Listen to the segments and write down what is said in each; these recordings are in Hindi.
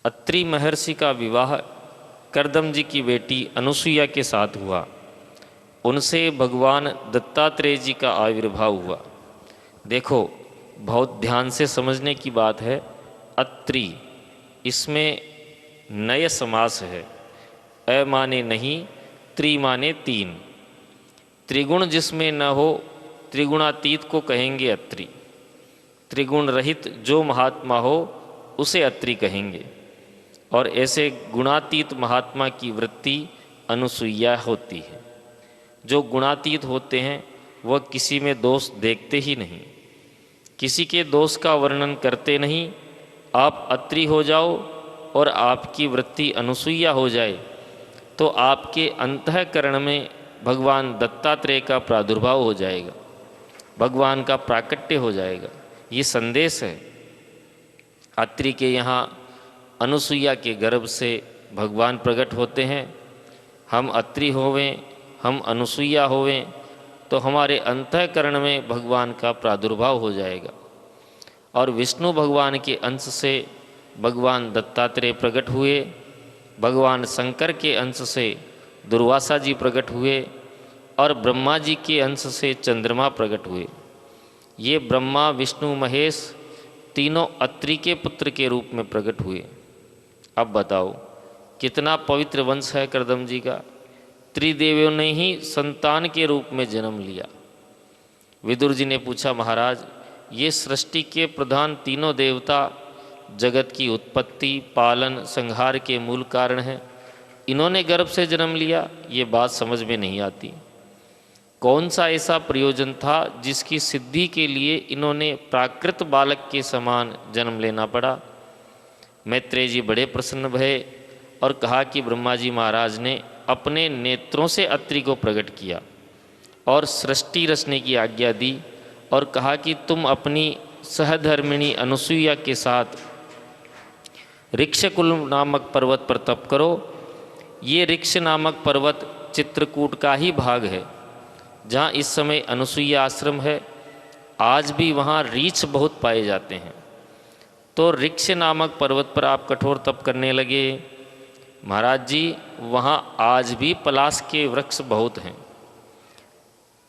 अत्रि महर्षि का विवाह कर्दम जी की बेटी अनुसुईया के साथ हुआ। उनसे भगवान दत्तात्रेय जी का आविर्भाव हुआ। देखो, बहुत ध्यान से समझने की बात है। अत्रि, इसमें नय समास है। अ माने नहीं, त्रि माने तीन। त्रिगुण जिसमें न हो, त्रिगुणातीत को कहेंगे अत्रि। त्रिगुण रहित जो महात्मा हो उसे अत्रि कहेंगे। और ऐसे गुणातीत महात्मा की वृत्ति अनुसुईया होती है। जो गुणातीत होते हैं वह किसी में दोष देखते ही नहीं, किसी के दोष का वर्णन करते नहीं। आप अत्रि हो जाओ और आपकी वृत्ति अनुसुईया हो जाए तो आपके अंतःकरण में भगवान दत्तात्रेय का प्रादुर्भाव हो जाएगा, भगवान का प्राकट्य हो जाएगा। ये संदेश है। अत्रि के यहाँ अनुसुईया के गर्भ से भगवान प्रकट होते हैं। हम अत्रि होवें, हम अनुसुईया होवें तो हमारे अंतःकरण में भगवान का प्रादुर्भाव हो जाएगा। और विष्णु भगवान के अंश से भगवान दत्तात्रेय प्रकट हुए, भगवान शंकर के अंश से दुर्वासा जी प्रकट हुए और ब्रह्मा जी के अंश से चंद्रमा प्रकट हुए। ये ब्रह्मा विष्णु महेश तीनों अत्रि के पुत्र के रूप में प्रकट हुए। अब बताओ कितना पवित्र वंश है कर्दम जी का। त्रिदेवियों ने ही संतान के रूप में जन्म लिया। विदुर जी ने पूछा, महाराज ये सृष्टि के प्रधान तीनों देवता जगत की उत्पत्ति, पालन, संहार के मूल कारण हैं, इन्होंने गर्भ से जन्म लिया, ये बात समझ में नहीं आती। कौन सा ऐसा प्रयोजन था जिसकी सिद्धि के लिए इन्होंने प्राकृत बालक के समान जन्म लेना पड़ा। मैत्रेय जी बड़े प्रसन्न भये और कहा कि ब्रह्मा जी महाराज ने अपने नेत्रों से अत्रि को प्रकट किया और सृष्टि रचने की आज्ञा दी और कहा कि तुम अपनी सहधर्मिणी अनुसुईया के साथ ऋक्षकुल नामक पर्वत पर तप करो। ये ऋक्ष नामक पर्वत चित्रकूट का ही भाग है जहाँ इस समय अनुसुईया आश्रम है। आज भी वहाँ रीछ बहुत पाए जाते हैं। तो ऋक्ष नामक पर्वत पर आप कठोर तप करने लगे। महाराज जी वहाँ आज भी पलाश के वृक्ष बहुत हैं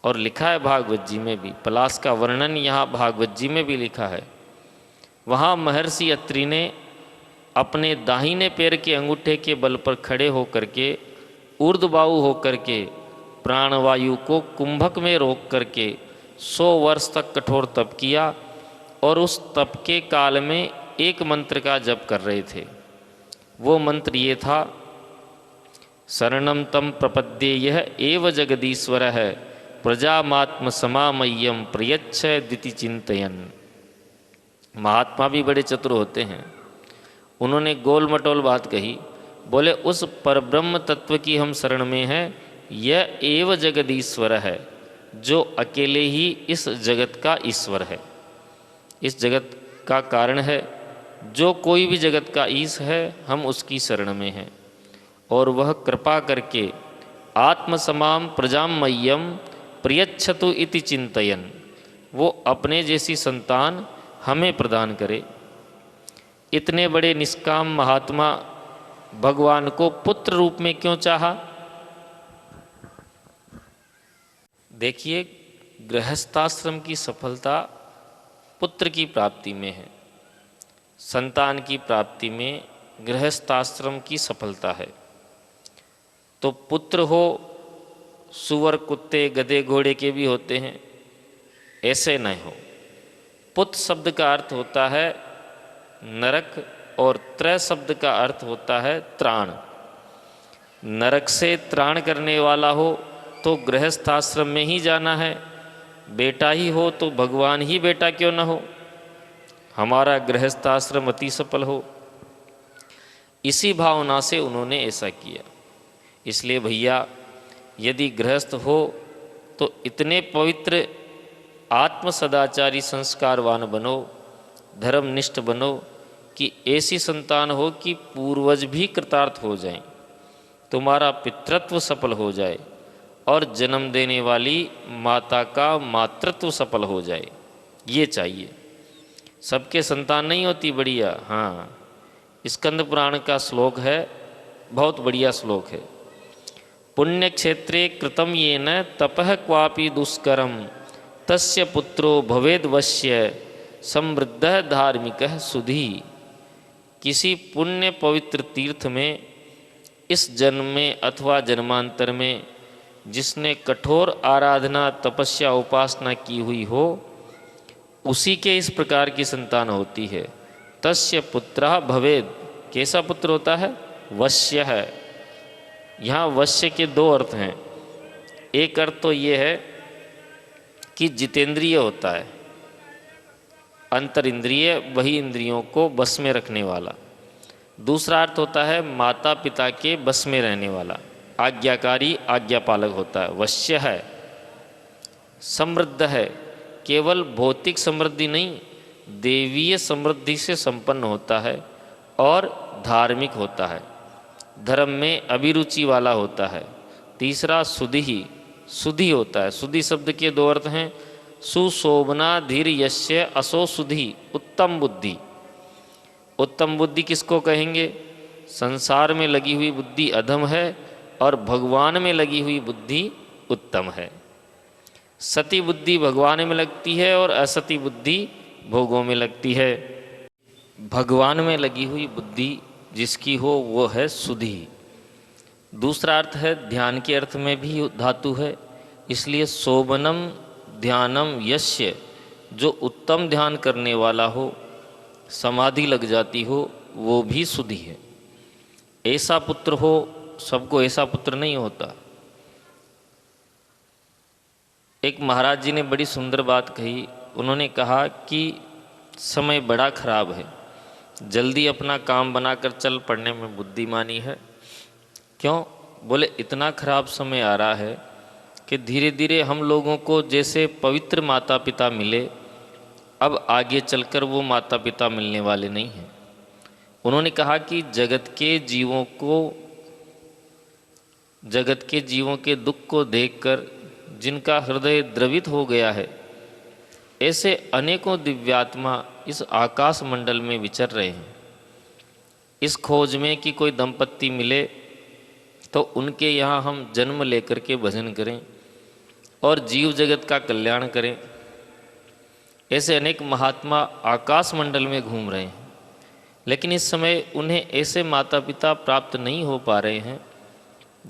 और लिखा है भागवत जी में भी, पलाश का वर्णन यहाँ भागवत जी में भी लिखा है। वहाँ महर्षि अत्रि ने अपने दाहिने पैर के अंगूठे के बल पर खड़े होकर के ऊर्ध्वबाहु होकर के प्राणवायु को कुंभक में रोक करके 100 वर्ष तक कठोर तप किया और उस तप के काल में एक मंत्र का जप कर रहे थे। वो मंत्र ये था, शरणम तम प्रपद्ये यह एव जगदीश्वर है प्रजामात्म समामय्यम प्रयच्छ दिति चिंतयन। महात्मा भी बड़े चतुर होते हैं। उन्होंने गोल मटोल बात कही। बोले उस परब्रह्म तत्व की हम शरण में हैं, यह एव जगदीश्वर है, जो अकेले ही इस जगत का ईश्वर है, इस जगत का कारण है। जो कोई भी जगत का ईश है हम उसकी शरण में हैं और वह कृपा करके आत्मसमाम प्रजाम मह्यम प्रियच्छतु इति चिंतयन, वो अपने जैसी संतान हमें प्रदान करे। इतने बड़े निष्काम महात्मा भगवान को पुत्र रूप में क्यों चाहा? देखिए, गृहस्थाश्रम की सफलता पुत्र की प्राप्ति में है, संतान की प्राप्ति में गृहस्थाश्रम की सफलता है। तो पुत्र हो, सुअर कुत्ते गधे घोड़े के भी होते हैं, ऐसे न हो। पुत्र शब्द का अर्थ होता है नरक और त्रय शब्द का अर्थ होता है त्राण। नरक से त्राण करने वाला हो तो गृहस्थाश्रम में ही जाना है। बेटा ही हो तो भगवान ही बेटा क्यों न हो, हमारा गृहस्थाश्रम अति सफल हो। इसी भावना से उन्होंने ऐसा किया। इसलिए भैया, यदि गृहस्थ हो तो इतने पवित्र आत्म सदाचारी संस्कारवान बनो, धर्मनिष्ठ बनो कि ऐसी संतान हो कि पूर्वज भी कृतार्थ हो जाएं, तुम्हारा पितृत्व सफल हो जाए और जन्म देने वाली माता का मातृत्व सफल हो जाए। ये चाहिए। सबके संतान नहीं होती बढ़िया, हाँ, स्कंद पुराण का श्लोक है, बहुत बढ़िया श्लोक है। पुण्य क्षेत्रे कृतम येन तपः क्वापि दुष्करम तस्य पुत्रो भवेद वश्य समृद्धः धार्मिकः सुधी। किसी पुण्य पवित्र तीर्थ में इस जन्म में अथवा जन्मांतर में जिसने कठोर आराधना तपस्या उपासना की हुई हो, उसी के इस प्रकार की संतान होती है। तस्य पुत्रः भवेद, कैसा पुत्र होता है? वश्य है। यहाँ वश्य के दो अर्थ हैं। एक अर्थ तो ये है कि जितेंद्रिय होता है, अंतर इंद्रिय, वही इंद्रियों को बस में रखने वाला। दूसरा अर्थ होता है माता पिता के बस में रहने वाला, आज्ञाकारी आज्ञापालक होता है, वश्य है। समृद्ध है, केवल भौतिक समृद्धि नहीं, देवीय समृद्धि से संपन्न होता है और धार्मिक होता है, धर्म में अभिरुचि वाला होता है। तीसरा सुधि, सुधि होता है। सुधि शब्द के दो अर्थ हैं, सुशोभना धीर यश्य असो सुधि, उत्तम बुद्धि। उत्तम बुद्धि किसको कहेंगे? संसार में लगी हुई बुद्धि अधम है और भगवान में लगी हुई बुद्धि उत्तम है। सती बुद्धि भगवान में लगती है और असती बुद्धि भोगों में लगती है। भगवान में लगी हुई बुद्धि जिसकी हो वो है सुधि। दूसरा अर्थ है ध्यान के अर्थ में भी धातु है, इसलिए शोभनम ध्यानम यस्य, जो उत्तम ध्यान करने वाला हो, समाधि लग जाती हो, वो भी सुधि है। ऐसा पुत्र हो, सबको ऐसा पुत्र नहीं होता। एक महाराज जी ने बड़ी सुंदर बात कही। उन्होंने कहा कि समय बड़ा खराब है, जल्दी अपना काम बनाकर चल पड़ने में बुद्धिमानी है। क्यों? बोले इतना खराब समय आ रहा है कि धीरे धीरे हम लोगों को जैसे पवित्र माता पिता मिले, अब आगे चलकर वो माता पिता मिलने वाले नहीं हैं। उन्होंने कहा कि जगत के जीवों के दुख को देखकर जिनका हृदय द्रवित हो गया है, ऐसे अनेकों दिव्यात्मा इस आकाश मंडल में विचर रहे हैं। इस खोज में कि कोई दंपत्ति मिले तो उनके यहाँ हम जन्म लेकर के भजन करें और जीव जगत का कल्याण करें। ऐसे अनेक महात्मा आकाश मंडल में घूम रहे हैं, लेकिन इस समय उन्हें ऐसे माता पिता प्राप्त नहीं हो पा रहे हैं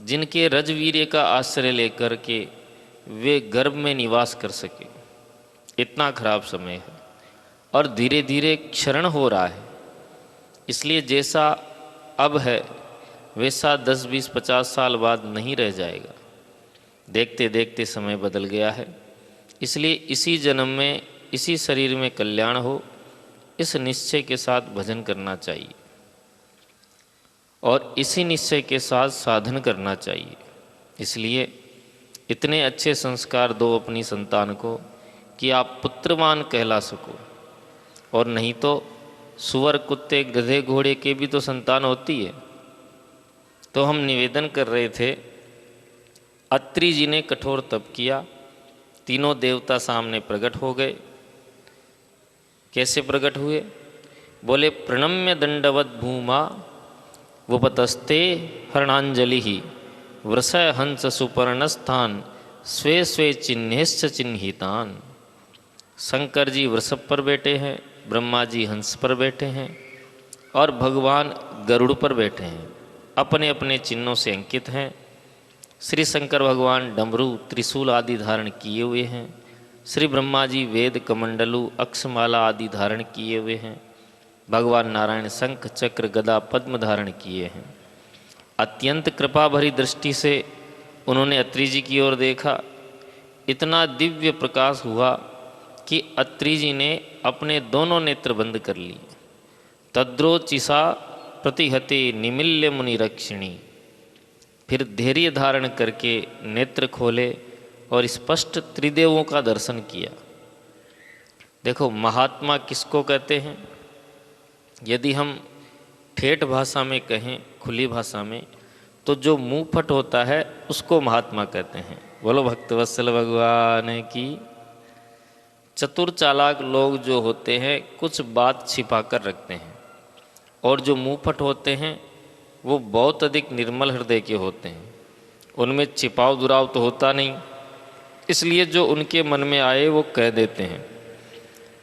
जिनके रजवीर्य का आश्रय लेकर के वे गर्भ में निवास कर सके। इतना खराब समय है और धीरे धीरे क्षरण हो रहा है। इसलिए जैसा अब है वैसा 10, 20, 50 साल बाद नहीं रह जाएगा। देखते देखते समय बदल गया है। इसलिए इसी जन्म में इसी शरीर में कल्याण हो, इस निश्चय के साथ भजन करना चाहिए और इसी निश्चय के साथ साधन करना चाहिए। इसलिए इतने अच्छे संस्कार दो अपनी संतान को कि आप पुत्रवान कहला सको, और नहीं तो सुअर कुत्ते गधे घोड़े के भी तो संतान होती है। तो हम निवेदन कर रहे थे, अत्रि जी ने कठोर तप किया, तीनों देवता सामने प्रकट हो गए। कैसे प्रकट हुए? बोले प्रणम्य दंडवत भूमा वुपतस्ते हरणांजलि ही वृषय हंस सुपर्णस्थान स्वे स्वे चिन्हश्च चिन्हितान। शंकर जी वृषभ पर बैठे हैं, ब्रह्मा जी हंस पर बैठे हैं और भगवान गरुड़ पर बैठे हैं, अपने अपने चिन्हों से अंकित हैं। श्री शंकर भगवान डमरू त्रिशूल आदि धारण किए हुए हैं। श्री ब्रह्मा जी वेद कमंडलु अक्षमाला आदि धारण किए हुए हैं। भगवान नारायण शंख चक्र गदा पद्म धारण किए हैं। अत्यंत कृपा भरी दृष्टि से उन्होंने अत्रि जी की ओर देखा। इतना दिव्य प्रकाश हुआ कि अत्रि जी ने अपने दोनों नेत्र बंद कर लिए। तद्रोचिसा प्रतिहते निमिल्य मुनिरक्षिणी। फिर धैर्य धारण करके नेत्र खोले और स्पष्ट त्रिदेवों का दर्शन किया। देखो महात्मा किसको कहते हैं? यदि हम ठेठ भाषा में कहें, खुली भाषा में, तो जो मुंह फट होता है उसको महात्मा कहते हैं। बोलो भक्तवत्सल भगवान की। चतुर चालाक लोग जो होते हैं कुछ बात छिपा कर रखते हैं, और जो मुंहफट होते हैं वो बहुत अधिक निर्मल हृदय के होते हैं। उनमें छिपाव दुराव तो होता नहीं, इसलिए जो उनके मन में आए वो कह देते हैं।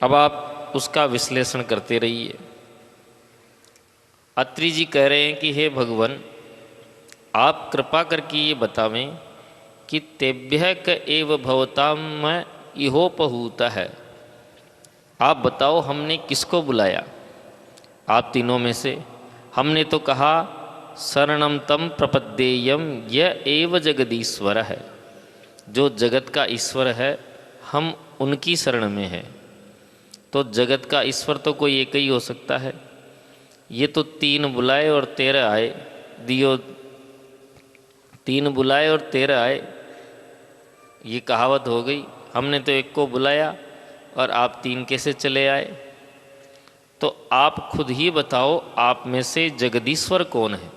अब आप उसका विश्लेषण करते रहिए। अत्रि जी कह रहे हैं कि हे भगवान, आप कृपा करके ये बतावें कि तेभ्य क एव भवताम में इहोपहूत है। आप बताओ हमने किसको बुलाया? आप तीनों में से हमने तो कहा शरणम तम प्रपद्येयम यह एव जगदीश्वर है, जो जगत का ईश्वर है हम उनकी शरण में है। तो जगत का ईश्वर तो कोई एक ही हो सकता है। ये तो 3 बुलाए और 13 आए, दियो 3 बुलाए और 13 आए, ये कहावत हो गई। हमने तो एक को बुलाया और आप 3 कैसे चले आए? तो आप खुद ही बताओ, आप में से जगदीश्वर कौन है?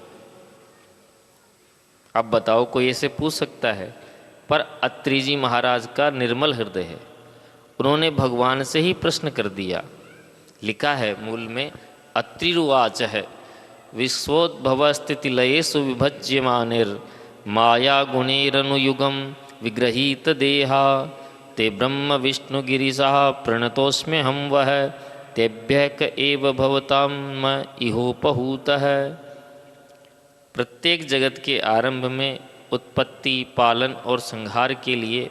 आप बताओ, कोई ऐसे पूछ सकता है? पर अत्रि जी महाराज का निर्मल हृदय है, उन्होंने भगवान से ही प्रश्न कर दिया। लिखा है मूल में, अत्रिरुवाच है विश्वोद्भव स्थिति लयेषु विभज्यमानिर माया गुणेरनुयुगम विग्रहीत देहा ते ब्रह्म विष्णु गिरिशा प्रणतोस्म्य हम वह तेभ्य क एव भवताम इहोपहूत है। प्रत्येक जगत के आरंभ में उत्पत्ति, पालन और संहार के लिए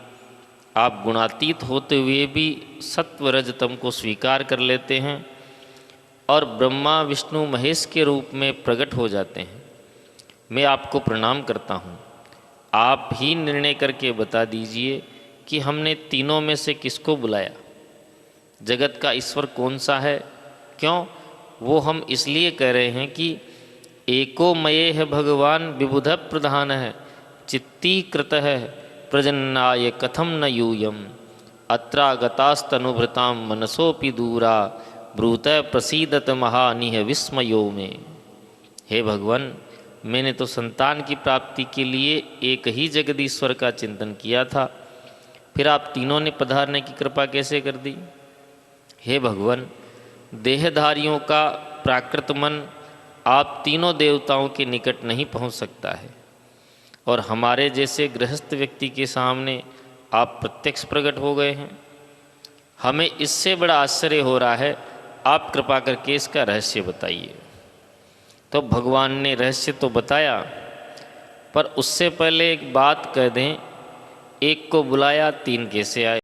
आप गुणातीत होते हुए भी सत्व रजतम को स्वीकार कर लेते हैं और ब्रह्मा विष्णु महेश के रूप में प्रकट हो जाते हैं। मैं आपको प्रणाम करता हूँ। आप ही निर्णय करके बता दीजिए कि हमने तीनों में से किसको बुलाया? जगत का ईश्वर कौन सा है? क्यों? वो हम इसलिए कह रहे हैं कि एको मये है भगवान विबुध प्रधान है चित्तीकृत है प्रजन्नाय कथम न यूयम अत्रागतास्तनुभृताम मनसोपि दूरा ब्रूत प्रसीदत महानिह विस्मयो में। हे भगवान, मैंने तो संतान की प्राप्ति के लिए एक ही जगदीश्वर का चिंतन किया था, फिर आप तीनों ने पधारने की कृपा कैसे कर दी? हे भगवान, देहधारियों का प्राकृत मन आप तीनों देवताओं के निकट नहीं पहुंच सकता है, और हमारे जैसे गृहस्थ व्यक्ति के सामने आप प्रत्यक्ष प्रकट हो गए हैं। हमें इससे बड़ा आश्चर्य हो रहा है, आप कृपा करके इसका रहस्य बताइए। तो भगवान ने रहस्य तो बताया, पर उससे पहले एक बात कह दें, एक को बुलाया 3 कैसे आए?